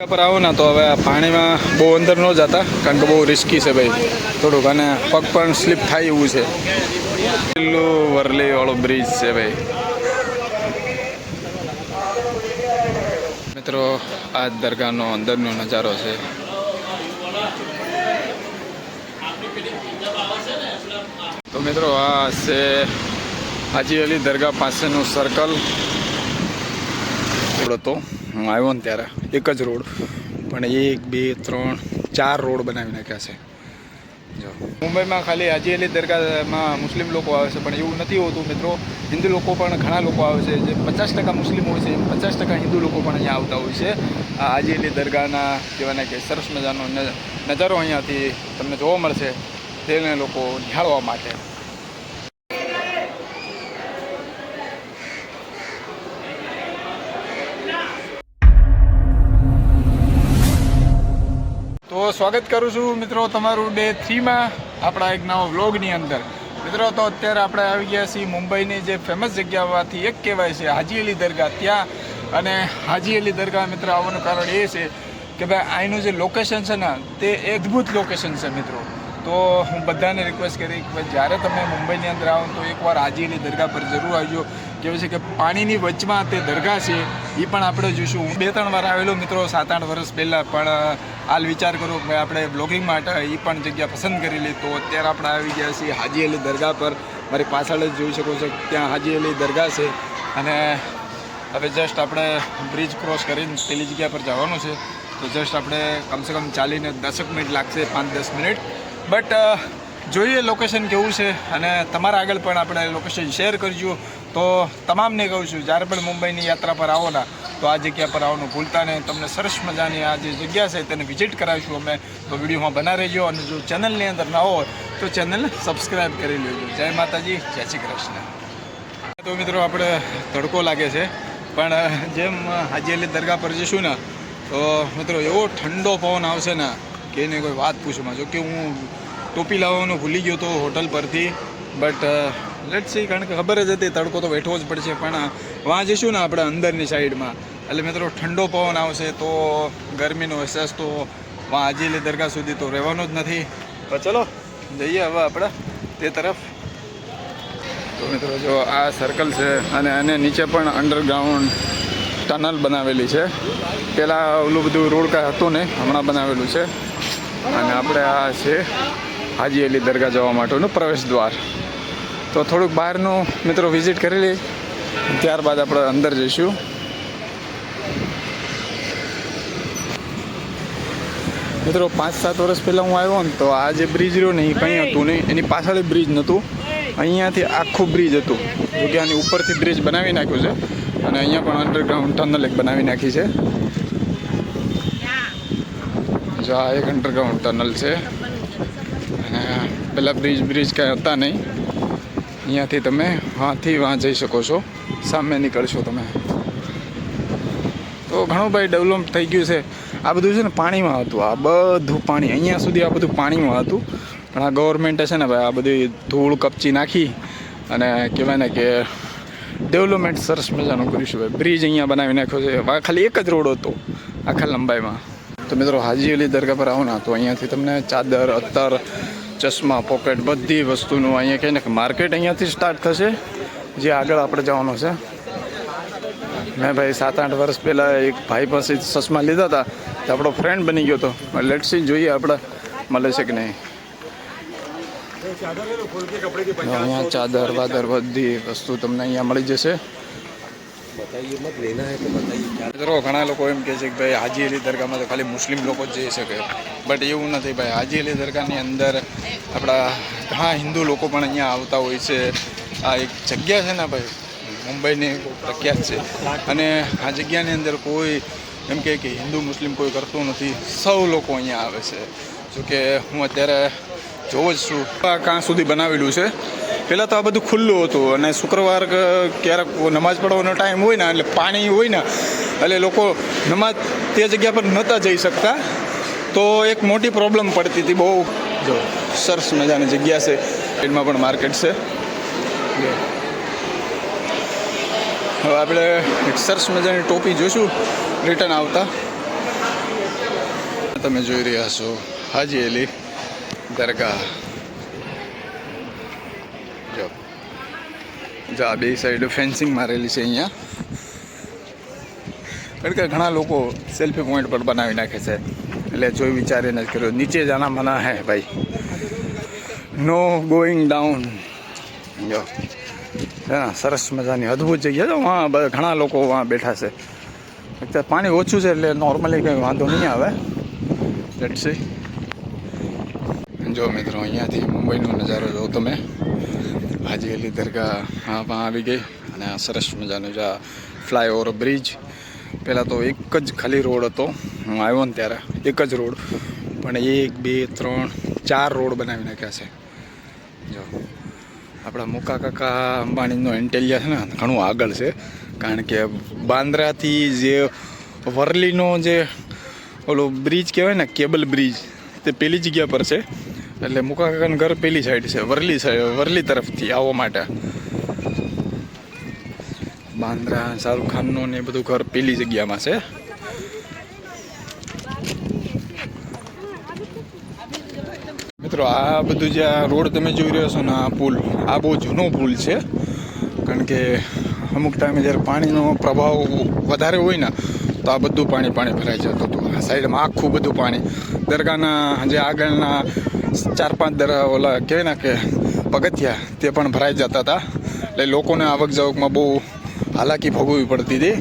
પર આવો ને તો હવે પાણીમાં બહુ અંદર ન જતા કારણ કે બહુ રિસ્કી છે ભાઈ થોડુંક અને પગ પણ સ્લીપ થાય એવું છે. પેલું વરલી વાળો બ્રિજ છે ભાઈ. મિત્રો આ દરગાહનો અંદરનો નજારો છે. તો મિત્રો આ છે હાજી અલી દરગાહ પાસેનું સર્કલ. હતો હું આવ્યો ને ત્યારે એક જ રોડ પણ 1 2 3 4 રોડ બનાવી નાખ્યા છે. જો મુંબઈમાં ખાલી હાજી અલી દરગાહમાં મુસ્લિમ લોકો આવે છે પણ એવું નથી હોતું મિત્રો. હિન્દુ લોકો પણ ઘણા લોકો આવે છે. જે 50% મુસ્લિમ હોય છે 50% હિન્દુ લોકો પણ અહીંયા આવતા હોય છે. આ હાજી અલી દરગાહના કહેવાય કે સરસ મજાનો નજારો અહીંયાથી તમને જોવા મળશે તેને લોકો નિહાળવા માટે. તો સ્વાગત કરું છું મિત્રો તમારું ડે 3માં આપણા એક નવા વ્લોગની અંદર. મિત્રો તો અત્યારે આપણે આવી ગયા છીએ મુંબઈની જે ફેમસ જગ્યામાંથી એક કહેવાય છે હાજી અલી દરગાહ ત્યાં. અને હાજી અલી દરગાહ મિત્રો આવવાનું કારણ એ છે કે ભાઈ અહીંનું જે લોકેશન છે ને તે અદ્ભુત લોકેશન છે મિત્રો. તો હું બધાને રિક્વેસ્ટ કરી કે ભાઈ જ્યારે તમે મુંબઈની અંદર આવો તો એકવાર હાજી અલી દરગાહ પર જરૂર આવજો. કહેવાય છે કે પાણીની વચમાં તે દરગાહ છે એ પણ આપણે જોઈશું. હું 2-3 વાર આવેલો મિત્રો 7-8 વર્ષ પહેલાં, પણ હાલ વિચાર કરું કે આપણે બ્લોગિંગ માટે એ પણ જગ્યા પસંદ કરી લી. તો અત્યારે આપણે આવી ગયા છીએ હાજી અલી દરગાહ પર. મારી પાછળ જ જોઈ શકો છો ત્યાં હાજી અલી દરગાહ છે. અને હવે જસ્ટ આપણે બ્રિજ ક્રોસ કરીને પેલી જગ્યા પર જવાનું છે. તો જસ્ટ આપણે કમસે કમ ચાલીને 10 મિનિટ લાગશે, 5-10 મિનિટ. બટ જોઈએ લોકેશન કેવું છે. અને તમારા આગળ પણ આપણે લોકેશન શેર કરજો. તો તમામને કહું છું જ્યારે પણ મુંબઈની યાત્રા પર આવો ને તો આ જગ્યા પર આવવાનું ભૂલતા નહીં. તમને સરસ મજાની આ જે જગ્યા છે તેને વિઝિટ કરાવીશું અમે. તો વિડીયોમાં બના રહેજો. અને જો ચેનલની અંદર ના હોય તો ચેનલને સબસ્ક્રાઈબ કરી લેજો. જય માતાજી, જય શ્રી કૃષ્ણ. તો મિત્રો આપણે તડકો લાગે છે પણ જેમ હાજી અલી દરગાહ પર જઈશું ને તો મિત્રો એવો ઠંડો પવન આવશે ને કે એને કોઈ વાત પૂછવામાં. જો કે હું ટોપી લાવવાનું ભૂલી ગયો હતો હોટલ પરથી. બટ લેટ્સ સી, કારણ કે ખબર જ હતી તડકો તો બેઠવો જ પડશે. પણ વાં જઈશું ને આપણે અંદરની સાઈડમાં એટલે મિત્રો ઠંડો પવન આવશે તો ગરમીનો અહેસાસ તો વાં હાજી અલી દરગાહ સુધી તો રહેવાનો જ નથી. તો ચલો જઈએ હવે આપણે તે તરફ. તો મિત્રો જો આ સર્કલ છે અને આને નીચે પણ અંડરગ્રાઉન્ડ ટનલ બનાવેલી છે. પહેલાં ઓલું બધું રોડ કાંઈ હતું નહીં, હમણાં બનાવેલું છે. અને આપણે આ છે હાજી અલી દરગાહ જવા માટેનું પ્રવેશ દ્વાર. તો થોડુંક બહારનું મિત્રો વિઝિટ કરી લઈ, ત્યારબાદ આપણે અંદર જઈશું. મિત્રો 5-7 વર્ષ પહેલાં હું આવ્યો ને તો આ જે બ્રિજ રહ્યો ને એ કંઈ હતું નહીં, એની પાછળ બ્રિજ નહોતું. અહીંયાથી આખું બ્રિજ હતું. જો કે આની ઉપરથી બ્રિજ બનાવી નાખ્યું છે અને અહીંયા પણ અંડરગ્રાઉન્ડ ટનલ એક બનાવી નાખી છે. જો આ એક અંડરગ્રાઉન્ડ ટનલ છે. અને પહેલાં બ્રિજ કાંઈ હતા નહીં. અહીંયાથી તમે વાંથી વાં જઈ શકો છો, સામે નીકળશો તમે. તો ઘણું ભાઈ ડેવલપ થઈ ગયું છે. આ બધું છે ને પાણીમાં હતું, આ બધું પાણી અહીંયા સુધી આ બધું પાણીમાં હતું. પણ આ ગવર્મેન્ટે છે ને ભાઈ આ બધી ધૂળ કપચી નાખી અને કહેવાય ને કે ડેવલપમેન્ટ સરસ મજાનું કર્યું છે ભાઈ. બ્રિજ અહીંયા બનાવી નાખ્યો છે. ખાલી એક જ રોડ હતો આખા લંબાઈમાં. તો મિત્રો હાજી અલી દરગાહ પર આવો ને તો અહીંયાથી તમને ચાદર, અત્તર, ચશ્મા, પોકેટ બધી વસ્તુનું અહીંયા કહીને કે માર્કેટ અહીંયાથી સ્ટાર્ટ થશે. જે આગળ આપણે જવાનું છે. મેં ભાઈ 7-8 વર્ષ પહેલાં એક ભાઈ પાસે ચશ્મા લીધા હતા તો આપણો ફ્રેન્ડ બની ગયો હતો. લેટ્સી જોઈએ આપણે મળે છે કે નહીં. અહીંયા ચાદર વાદર બધી વસ્તુ તમને અહીંયા મળી જશે. મિત્રો ઘણા લોકો એમ કહે છે કે ભાઈ હાજી અલી દરગાહમાં તો ખાલી મુસ્લિમ લોકો જ જઈ શકે. બટ એવું નથી ભાઈ. હાજી અલી દરગાહની અંદર આપણા ઘણા હિન્દુ લોકો પણ અહીંયા આવતા હોય છે. આ એક જગ્યા છે ને ભાઈ મુંબઈની પ્રખ્યાત છે. અને આ જગ્યાની અંદર કોઈ એમ કહે કે હિન્દુ મુસ્લિમ કોઈ કરતું નથી. સૌ લોકો અહીંયા આવે છે. જોકે હું અત્યારે જોઉં જ છું કાં સુધી બનાવેલું છે. પહેલાં તો આ બધું ખુલ્લું હતું અને શુક્રવાર ક્યારેક નમાઝ પઢવાનો ટાઈમ હોય ને એટલે પાણી હોય ને એટલે લોકો નમાઝ તે જગ્યા પર નહોતા જઈ શકતા. તો એક મોટી પ્રોબ્લેમ પડતી હતી બહુ. જો સરસ મજાની જગ્યા છે. એમાં પણ માર્કેટ છે. હવે આપણે એક સરસ મજાની ટોપી જોઈશું રિટર્ન આવતા. તમે જોઈ રહ્યા છો હાજી અલી દરગાહ. જો આ બે સાઈડ ફેન્સિંગ મારેલી છે અહીંયા, કારણ કે ઘણા લોકો સેલ્ફી પોઈન્ટ પર બનાવી નાખે છે, એટલે જોઈ વિચારીને જ કર્યો. નીચે જાના મના હે ભાઈ, નો ગોઈંગ ડાઉન. જો હા, સરસ મજાની અદ્ભુત જગ્યા છે. વहाँ ઘણા લોકો વहाँ બેઠા છે. અત્યારે પાણી ઓછું છે એટલે નોર્મલી કંઈ વાંધો નહીં આવે. Let's see. જો મિત્રો, અહીંયાથી મુંબઈનો નજારો જો તમે. હાજી અલી દરગાહ આવી ગઈ, અને આ સરસ મજાનું જે ફ્લાયઓવર બ્રિજ. પહેલાં તો એક જ ખાલી રોડ હતો, હું આવ્યો ને ત્યારે એક જ રોડ, પણ 1 2 3 4 રોડ બનાવી નાખ્યા છે. જો આપણા મુકા કાકા અંબાણીનો એન્ટેલિયા છે ને, ઘણું આગળ છે, કારણ કે બાંદ્રાથી જે વરલીનો જે ઓલો બ્રિજ કહેવાય ને, કેબલ બ્રિજ, તે પેલી જગ્યા પર છે. એટલે મુકા કાકાનું ઘર પેલી સાઈડ છે, વરલી તરફથી આવવા માટે. બાંદ્રા શાહરુખ ખાનનું ને એ બધું ઘર પેલી જગ્યામાં છે. મિત્રો, આ બધું જે આ રોડ તમે જોઈ રહ્યો છો ને, આ પુલ, આ બહુ જૂનો પુલ છે, કારણ કે અમુક ટાઈમે જ્યારે પાણીનો પ્રભાવ વધારે હોય ને, તો આ બધું પાણી ભરાઈ જતું હતું. આ સાઈડમાં આખું બધું પાણી, દરગાહના જે આગળના 4-5 ઓલા કહેવાય ને કે પગથિયા, તે પણ ભરાઈ જતા હતા. એટલે લોકોને આવક જાવકમાં બહુ હાલાકી ભોગવવી પડતી હતી.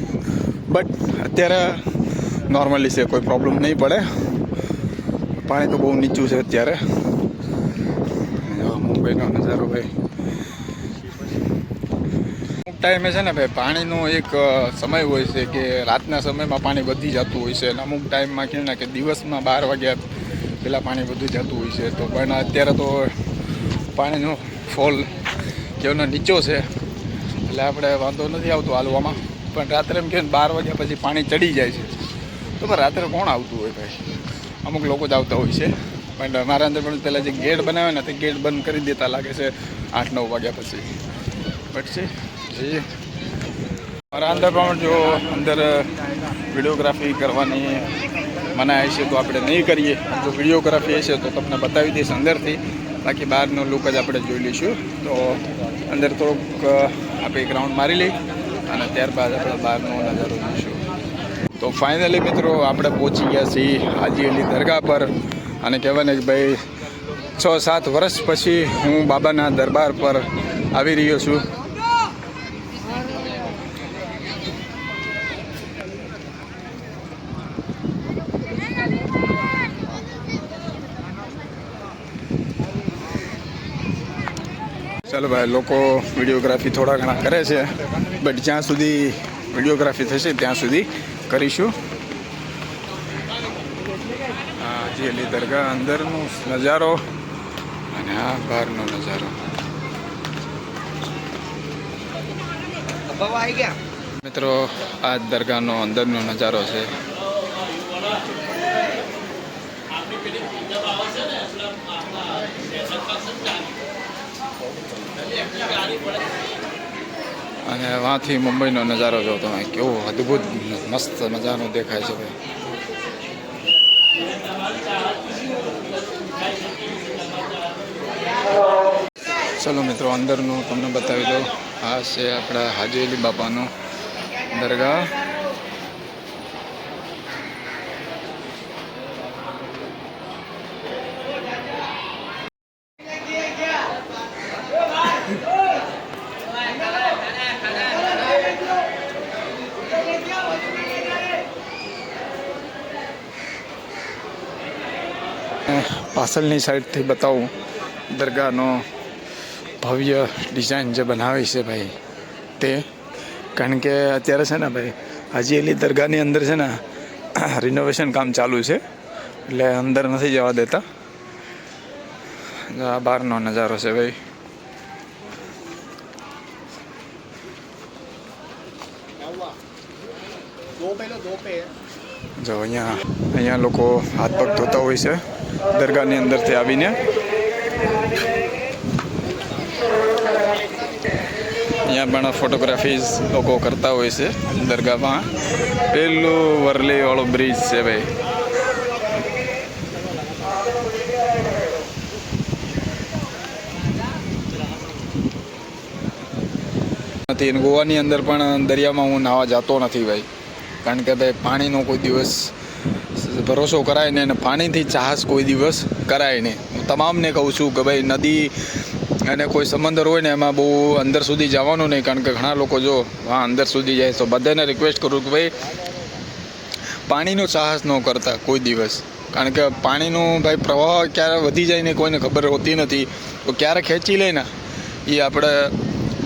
બટ અત્યારે નોર્મલી છે, કોઈ પ્રોબ્લેમ નહીં પડે. પાણી તો બહુ નીચું છે અત્યારે. મુંબઈનો નજારો ભાઈ. અમુક ટાઈમે છે ને ભાઈ, પાણીનો એક સમય હોય છે કે રાતના સમયમાં પાણી વધી જતું હોય છે, અને અમુક ટાઈમમાં કહે ને કે દિવસમાં 12 વાગ્યા પહેલાં પાણી વધી જતું હોય છે. તો પણ અત્યારે તો પાણીનો ફોલ કેવનો નીચો છે, એટલે આપણે વાંધો નથી આવતો હાલવામાં. પણ રાત્રે એમ કહે ને 12 વાગ્યા પછી પાણી ચડી જાય છે, તો પણ રાત્રે કોણ આવતું હોય ભાઈ? અમુક લોકો જ આવતા હોય છે. પણ મારા અંદર પણ પહેલાં જે ગેટ બનાવે ને, તે ગેટ બંધ કરી દેતા લાગે છે 8-9 વાગ્યા પછી. બટ છે જઈએ. મારા અંદર પણ જો અંદર વિડીયોગ્રાફી કરવાની મનાય છે તો આપણે નહીં કરીએ. જો વિડીયોગ્રાફી હશે તો તમને બતાવી દઈશ અંદરથી, બાકી બહારનો લુક જ આપણે જોઈ લઈશું. તો અંદર થોડુંક આપણે એક રાઉન્ડ મારી લઈ, અને ત્યારબાદ આપણે બહારનો નજારો જોઈશું. તો ફાઇનલી મિત્રો, આપણે પહોંચી ગયા છીએ હાજી અલી દરગાહ પર. અને કહેવાય ને કે ભાઈ, 6-7 વર્ષ પછી હું બાબાના દરબાર પર આવી રહ્યો છું. ચાલો ભાઈ, લોકો વિડીયોગ્રાફી થોડા ઘણા કરે છે, બટ જ્યાં સુધી વિડીયોગ્રાફી થશે ત્યાં સુધી કરીશું. હાજી અલી દરગાહ અંદરનો નજારો અને આ બહારનો નજારો. મિત્રો, આ દરગાહનો અંદરનો નજારો છે. અને વાંથી મુંબઈનો નજારો જો તમે, કેવો અદ્ભુત મસ્ત મજાનો દેખાય છે ભાઈ. ચલો મિત્રો, અંદરનું તમને બતાવી દઉં. આ છે આપણા હાજી અલી બાપાનો દરગાહ. પાછળની સાઈડથી બતાવું દરગાહનો ભવ્ય ડિઝાઇન જે બનાવી છે ભાઈ તે. કારણ કે અત્યારે છે ને ભાઈ, હાજી અલી દરગાહની અંદર છે ને રિનોવેશન કામ ચાલુ છે, એટલે અંદર નથી જવા દેતા. આ બહારનો નજારો છે ભાઈ. જો અહીંયા લોકો હાથ પગ ધોતા હોય છે દરગાહની અંદરથી આવીને. અહીંયા પણ ફોટોગ્રાફીઝ લોકો કરતા હોય છે દરગાહમાં. પેલું વરલી વાળો બ્રિજ છે ભાઈ. નથી. અને ગોવાની અંદર પણ દરિયામાં હું નાહવા જતો નથી ભાઈ, કારણ કે ભાઈ પાણીનો કોઈ દિવસ ભરોસો કરાય નહીં અને પાણીથી ચાહસ કોઈ દિવસ કરાય નહીં. હું તમામને કહું છું કે ભાઈ નદી અને કોઈ સમંદર હોય ને એમાં બહુ અંદર સુધી જવાનું નહીં, કારણ કે ઘણા લોકો જો હા અંદર સુધી જાય. તો બધાને રિક્વેસ્ટ કરું કે ભાઈ પાણીનો સાહસ ન કરતા કોઈ દિવસ, કારણ કે પાણીનું ભાઈ પ્રવાહ ક્યારે વધી જાય ને કોઈને ખબર હોતી નથી. તો ક્યારે ખેંચી લે ને એ આપણે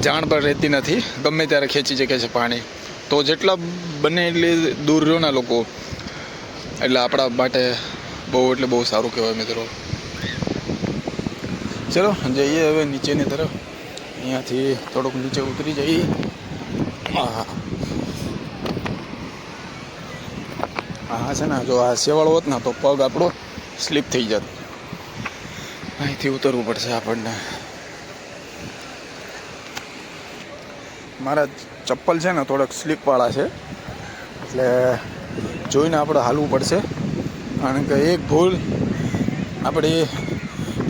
જાણ પર રહેતી નથી, ગમે ત્યારે ખેંચી શકે છે પાણી. તો જેટલા બને એટલી દૂર રહ્યો ને લોકો, એટલે આપણા માટે બહુ સારું કહેવાય મિત્રો. ચલો જઈએ હવે નીચેની તરફ. અહીંયાથી થોડુંક નીચે ઉતરી જઈએ. હા છે ને, જો આ શેવાળ હોત ને તો પગ આપણો સ્લીપ થઈ જાત. અહીંથી ઉતરવું પડશે આપણને. મારા ચપ્પલ છે ને થોડાક સ્લીપવાળા છે, એટલે જોઈને આપણે હાલવું પડશે, કારણ કે એક ભૂલ આપણે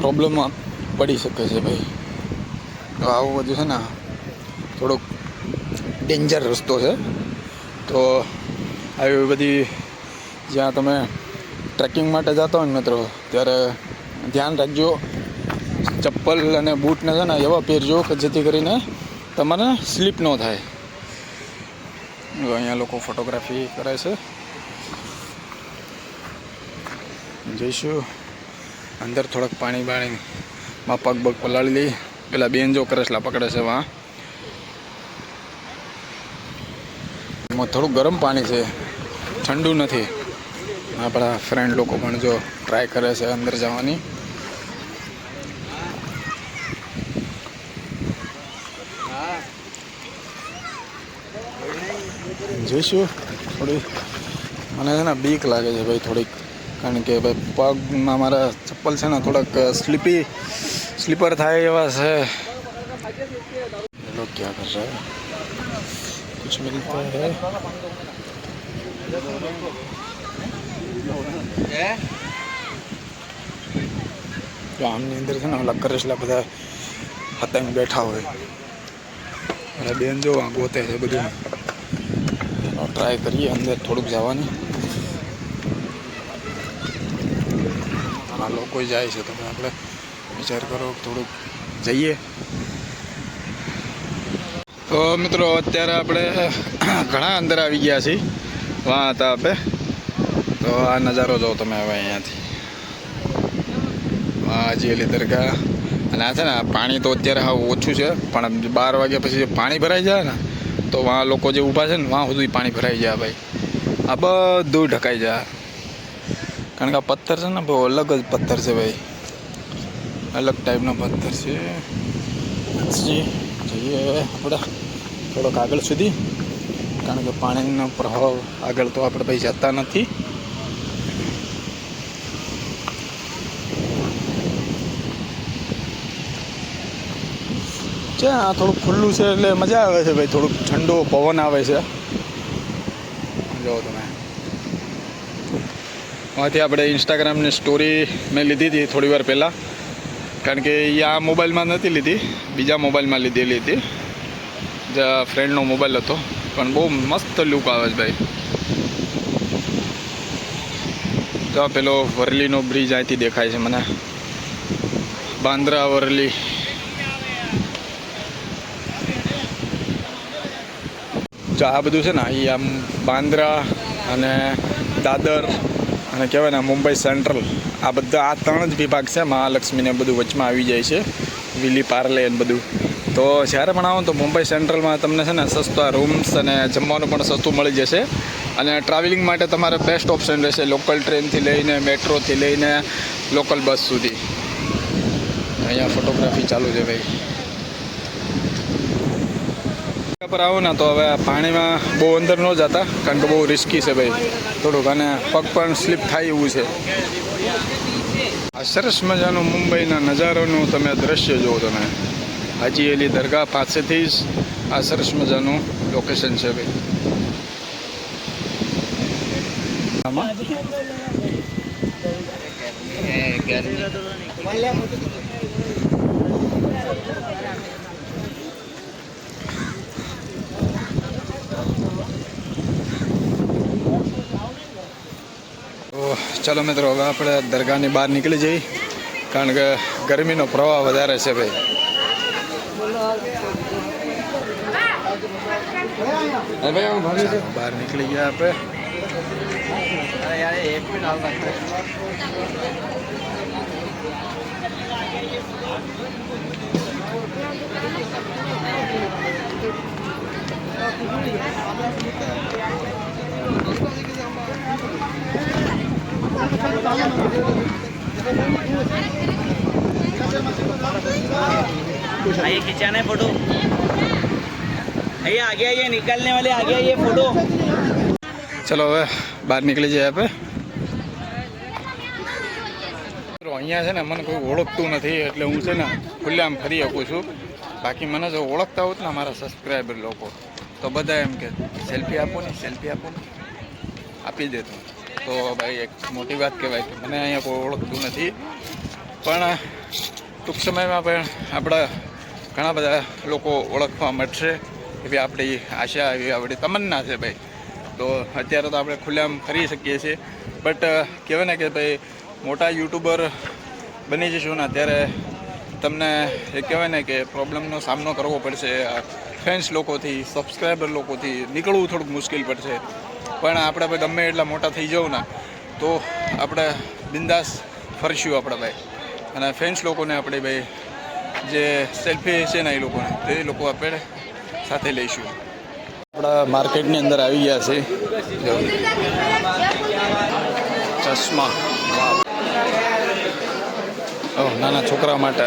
પ્રોબ્લેમમાં પડી શકે છે ભાઈ. તો આવું બધું છે ને થોડોક ડેન્જર રસ્તો છે. તો આવી બધી જ્યાં તમે ટ્રેકિંગ માટે જતા હોય ને મિત્રો, ત્યારે ધ્યાન રાખજો. ચપ્પલ અને બૂટને છે ને એવા પહેરજો કે જેથી કરીને તમારે સ્લીપ ન થાય. અહીંયા લોકો ફોટોગ્રાફી કરે છે. જઈશું અંદર. થોડાક પાણીમાં પગ પલાળી લઈ. પેલા બેન જો કરસલા પકડે છે વાં. એમાં થોડુંક ગરમ પાણી છે, ઠંડુ નથી. આપણા ફ્રેન્ડ લોકો પણ જો ટ્રાય કરે છે અંદર જવાની. જઈશું. થોડી મને છે ને બીક લાગે છે ભાઈ થોડીક, કારણ કે ભાઈ પગમાં મારા ચપ્પલ છે ને થોડાક સ્લીપર થાય એવા છે. लोग क्या कर रहे हैं, कुछ मिलता है. जो आमની અંદર છે ને ઓલા કરેસલા બધા હતા બેઠા હોય, અને બેન જો ગોતે છે બધું. ટ્રાય કરીએ અંદર થોડુંક જવાની. આ લોકો જાય છે, તમે આપણે વિચાર કરો થોડુંક જઈએ. તો મિત્રો અત્યારે આપણે ઘણા અંદર આવી ગયા છીએ. વાં હતા આપણે. તો આ નજારો જો તમે હવે અહીંયાથી. હાજી અલી દરગાહ. અને આ છે ને પાણી તો અત્યારે હા ઓછું છે, પણ 12 વાગ્યા પછી પાણી ભરાઈ જાય ને તો વાં લોકો જે ઊભા છે ને વાં સુધી પાણી ભરાઈ જાય ભાઈ. આ બધું ઢકાઈ જાય, કારણ કે આ પથ્થર છે ને બહુ અલગ જ પથ્થર છે ભાઈ, અલગ ટાઈપનો પથ્થર છે. જઈએ આપણે થોડોક આગળ સુધી, કારણ કે પાણીનો પ્રભાવ આગળ તો આપણે ભાઈ જતા નથી. આ થોડુંક ખુલ્લું છે એટલે મજા આવે છે ભાઈ, થોડુંક ઠંડો પવન આવે છે. જો તમે આમાંથી આપણે ઇન્સ્ટાગ્રામની સ્ટોરી મેં લીધી હતી થોડી વાર પહેલાં, કારણ કે એ આ મોબાઈલમાં નથી લીધી, બીજા મોબાઈલમાં લીધેલી હતી. જે ફ્રેન્ડનો મોબાઈલ હતો, પણ બહુ મસ્ત લુક આવે છે ભાઈ. તો પેલો વરલીનો બ્રિજ અહીંથી દેખાય છે મને, બાંદ્રા વરલી. જો આ બધું છે ને એ આમ બાંદ્રા અને દાદર અને કહેવાય ને મુંબઈ સેન્ટ્રલ, આ બધા આ 3 જ વિભાગ છે. મહાલક્ષ્મીને બધું વચમાં આવી જાય છે, વિલી પાર્લે અને બધું. તો જ્યારે પણ આવો તો મુંબઈ સેન્ટ્રલમાં તમને છે ને સસ્તા રૂમ્સ અને જમવાનું પણ સસ્તું મળી જશે. અને ટ્રાવેલિંગ માટે તમારે બેસ્ટ ઓપ્શન રહેશે, લોકલ ટ્રેનથી લઈને મેટ્રોથી લઈને લોકલ બસ સુધી. અહીંયા ફોટોગ્રાફી ચાલુ છે ભાઈ. પર આવો ને તો હવે પાણીમાં બહુ અંદર ન જતા, કારણ કે બહુ રિસ્કી છે ભાઈ થોડુંક, અને પગ પણ સ્લીપ થાય એવું છે. આ સરસ મજાનું મુંબઈના નજારોનું તમે દ્રશ્ય જુઓ. તમે હાજી અલી દરગાહ પાસેથી જ આ સરસ મજાનું લોકેશન છે ભાઈ. તો ચાલો મિત્રો હવે આપણે દરગાહની બહાર નીકળી જઈએ, કારણ કે ગરમીનો પ્રવાહ વધારે છે ભાઈ. બહાર નીકળી ગયા આપણે. आइए खिंचाना है फोटो, आइए आगे आइए, निकालने वाले आगे आइए फोटो. ચલો હવે બહાર નીકળી જાય આપણે. અહીંયા છે ને મને કોઈ ઓળખતું નથી, એટલે હું છે ને ખુલ્લે આમ ફરી શકું છું. બાકી મને જો ઓળખતા હોત ને મારા સબસ્ક્રાઈબર લોકો, તો બધા એમ કે સેલ્ફી આપો ને, સેલ્ફી આપો ને, આપી દેતો. તો ભાઈ એક મોટી વાત કહેવાય કે મને અહીંયા કોઈ ઓળખતું નથી. પણ ટૂંક સમયમાં પણ આપણા ઘણા બધા લોકો ઓળખવા મળશે એવી આપણી આશા, એવી આપણી તમન્ના છે ભાઈ. તો અત્યારે તો આપણે ખુલ્લેઆમ ફરી શકીએ છીએ, બટ કહેવાય ને કે ભાઈ મોટા યુટ્યુબર બની જઈશું ને ત્યારે તમને એ કહેવાય ને કે પ્રોબ્લેમનો સામનો કરવો પડશે. ફેન્સ લોકોથી, સબસ્ક્રાઈબર લોકોથી નીકળવું થોડુંક મુશ્કેલ પડશે. પણ આપણે ભાઈ ગમે એટલા મોટા થઈ જાઉં ને તો આપણે બિંદાસ ફરશું આપણે ભાઈ. અને ફેન્સ લોકોને આપણે ભાઈ જે સેલ્ફી છે ને એ લોકોને, તે લોકો આપણે સાથે લઈશું. આપણા માર્કેટની અંદર આવી ગયા છે ચશ્મા, નાના છોકરા માટે.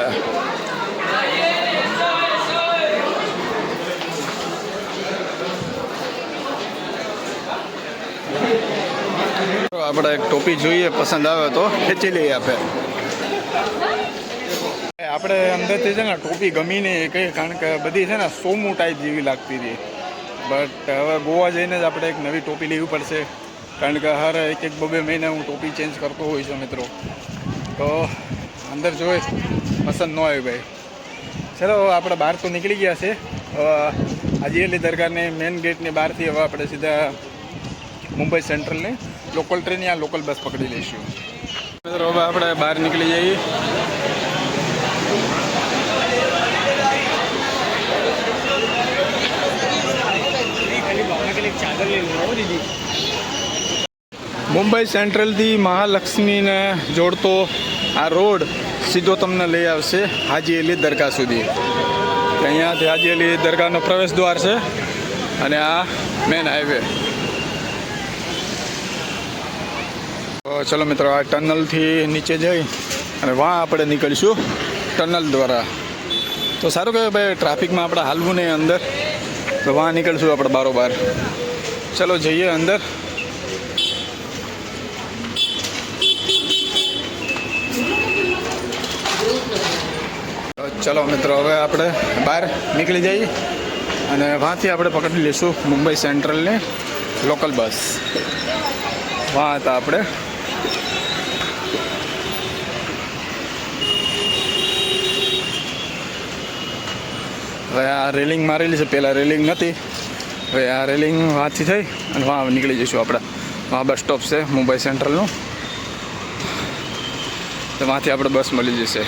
આપણે એક ટોપી જોઈએ, પસંદ આવે તો ખેંચી લઈએ આપણે. આપણે અંદરથી છે ને ટોપી ગમી નહીં કઈ, કારણ કે બધી છે ને સોમું ટાઈપ જેવી લાગતી હતી. બટ હવે ગોવા જઈને જ આપણે એક નવી ટોપી લેવી પડશે, કારણ કે હર એક બે મહિને હું ટોપી ચેન્જ કરતો હોઉં છું મિત્રો. તો અંદર જોઈ પસંદ ન આવી ભાઈ. ચલો આપણે બહાર તો નીકળી ગયા છે. હાજી અલી દરગાહની મેઇન ગેટની બહારથી હવે આપણે સીધા મુંબઈ સેન્ટ્રલની લોકલ ટ્રેન યા લોકલ બસ પકડી લઈશું. મિત્રો હવે આપણે બહાર નીકળી જઈએ. મુંબઈ સેન્ટ્રલથી મહાલક્ષ્મીને જોડતો આ રોડ સીધો તમને લઈ આવશે હાજી અલી દરગાહ સુધી. અહીંયાથી હાજી અલી દરગાહનો પ્રવેશ દ્વાર છે અને આ મેન હાઈવે. ચલો મિત્રો, આ ટનલથી નીચે જઈ અને વાં આપણે નીકળીશું ટનલ દ્વારા. તો સારું કહેવાય ભાઈ, ટ્રાફિકમાં આપણે હાલવું નહીં અંદર, તો વાં નીકળશું આપણે બારોબાર. ચલો જઈએ અંદર. ચલો મિત્રો હવે આપણે બહાર નીકળી જઈએ અને વાંથી આપણે પકડી લઈશું મુંબઈ સેન્ટ્રલની લોકલ બસ. વાં હતા આપણે. હવે આ રેલિંગ મારેલી છે, પહેલાં રેલિંગ નથી. હવે આ રેલિંગ વાંથી થઈ અને વાં નીકળી જઈશું આપણે. વાં બસ સ્ટોપ છે મુંબઈ સેન્ટ્રલનું, તો વાંથી આપણે બસ મળી જશે.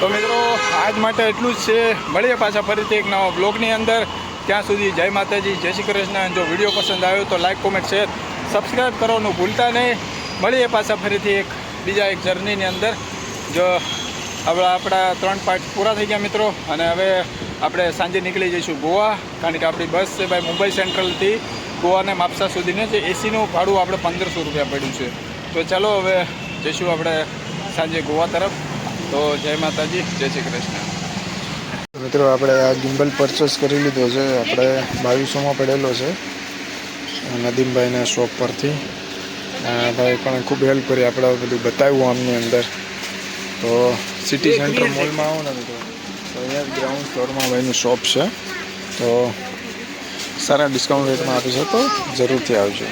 તો મિત્રો આજ માટે એટલું જ છે. મળીએ પાછા ફરીથી એક નવા બ્લોગની અંદર. ત્યાં સુધી જય માતાજી, જય શ્રી કૃષ્ણ. જો વિડીયો પસંદ આવ્યો તો લાઈક, કોમેન્ટ, શેર, સબસ્ક્રાઈબ કરવાનું ભૂલતા નહીં. મળીએ પાછા ફરીથી બીજા એક જર્નીની અંદર. જો હવે આપણા 3 પાર્ટ પૂરા થઈ ગયા મિત્રો, અને હવે આપણે સાંજે નીકળી જઈશું ગોવા, કારણ કે આપણી બસ છે ભાઈ મુંબઈ સેન્ટ્રલથી ગોવાને માપસા સુધીને જે એસીનું ભાડું આપણે 1500 રૂપિયા પડ્યું છે. તો ચાલો હવે જઈશું આપણે સાંજે ગોવા તરફ. તો જય માતાજી, જય શ્રી કૃષ્ણ. મિત્રો આપણે આ ગિમ્બલ પરચેસ કરી લીધો છે, આપણે 2200માં પડેલો છે નદીમભાઈના શોપ પરથી. ભાઈ પણ ખૂબ હેલ્પ કરી, આપણે બધું બતાવ્યું આમની અંદર. તો સિટી સેન્ટર મોલમાં આવો ને મિત્રો, તો અહીંયા ગ્રાઉન્ડ ફ્લોરમાં ભાઈનું શોપ છે, તો સારા ડિસ્કાઉન્ટ રેટમાં આપી છે, તો જરૂરથી આવજો.